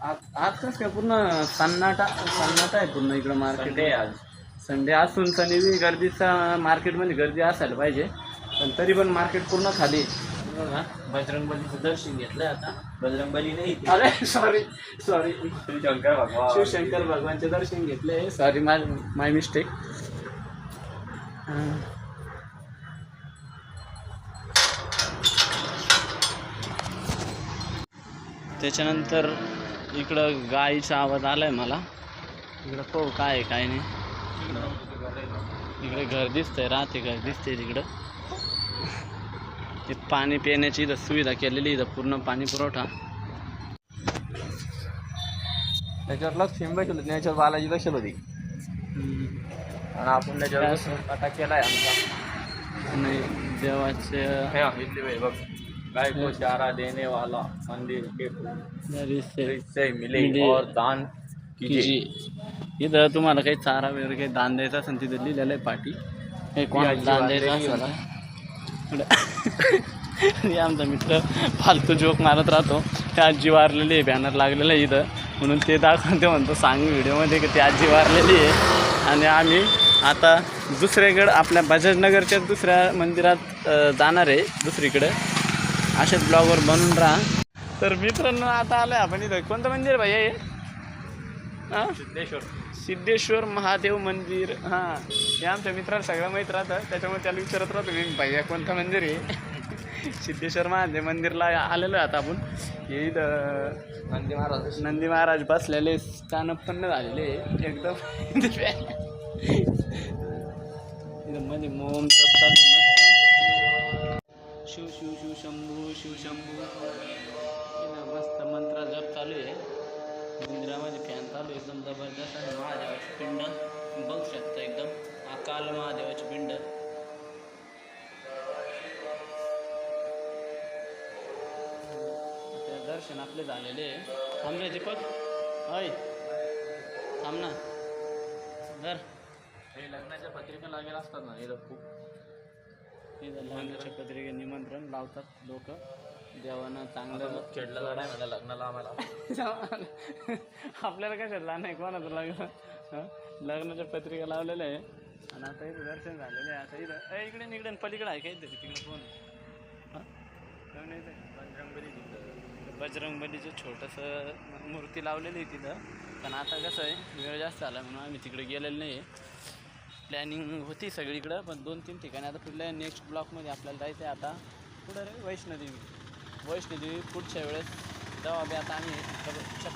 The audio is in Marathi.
आज कसं काय पूर्ण सन्नाटा आहे पूर्ण इकडं मार्केट आहे आज. संडे असून सनी गर्दीचा मार्केटमध्ये गर्दी असायला पाहिजे, पण तरी पण मार्केट पूर्ण खाली. बजरंगबलीचं दर्शन घेतलंय आता. बजरंगबली नाही, अरे सॉरी शिवशंकर भगवान. शिवशंकर भगवानचे दर्शन घेतले. सॉरी माय मिस्टेक. त्याच्यानंतर इकडं गाईचा आवाज आलाय मला. इकडं पाहू काय आहे काय नाही. इकडे घर दिसतंय, राहते घर दिसते तिकडं. ते पाणी पिण्याची इथं सुविधा केलेली, इथं पूर्ण पाणी पुरवठा. त्याच्यावर लक्ष बसलं, त्याच्यावर बालाजी बसलं होती आणि आपण त्याच्यावर आता केलाय आमचा. आणि देवाचे बघ, गाय को चारा देने वाला मंदिर के से मिले और दान कीजिए. इथं तुम्हाला काही चारा वगैरे काही दान द्यायचं असेल तिथं लिहिलेलं आहे पाठी. हे कोणाला दान द्यायचं असेल हे आमचा मित्र फालतू जोक मारत राहतो. ते आजी वारलेली आहे, बॅनर लागलेलं आहे इथं, म्हणून ते दाखवते म्हणतो सांग व्हिडिओमध्ये की ती आजी वारलेली आहे. आणि आम्ही आता दुसरीकडं आपल्या बजाजनगरच्या दुसऱ्या मंदिरात जाणार आहे दुसरीकडं. अशाच ब्लॉगवर बनून राहा. तर मित्रांनो आता आलं आहे आपण इथं. कोणतं मंदिर भाई आहे? हां, सिद्धेश्वर महादेव मंदिर. हां, हे आमच्या मित्राला सगळं माहीत राहतं, त्याच्यामुळे त्याला विचारत राहतो मी भैया कोणतं मंदिर आहे. सिद्धेश्वर महादेव मंदिरला आलेलो आहे आता आपण. हे इथं नंदी महाराज बसलेले, स्थानपन्न झालेले एकदम. इथं मध्ये मोम तप चालू मस्त. शिव शिव शिव शंभू शिव शंभू. इथं मस्त मंत्र जप चालू आहे. मंदिरामध्ये फॅन चालू आहे एकदम जबरदस्त. आणि महादेवाची पिंड बघू शकता, एकदम अकाल महादेवाची पिंड. दर्शन आपले झालेले आहे. थांबले दीपक, अय थांब ना. जर हे लग्नाच्या पत्रिका लागेल असतात ना, हे खूप इथं लग्नाच्या पत्रिके निमंत्रण लावतात लोक. देवानं चांगलं खेळलं लढाय मला लग्नाला आम्हाला. आपल्याला काय खेळला नाही, कोणाचं लग्न. लग्नाच्या पत्रिका लावलेल्या आहे. आणि आता इथं दर्शन झालेलं आहे. आता इथं इकडे इकडे पलीकडे आहे काय तरी, तिकडे कोण बजरंगबलीचं छोटंसं मूर्ती लावलेली आहे तिथं. पण आता कसं आहे, वेळ जास्त झाला म्हणून आम्ही तिकडे गेलेलो नाही आहे. प्लॅनिंग होती सगळीकडं, पण 2-3 ठिकाणी. आता पुढल्या नेक्स्ट ब्लॉकमध्ये आपल्याला जायचं आहे. आता पुढं रे वैष्णोदेवी पुढच्या वेळेस जेव्हा बी आता आम्ही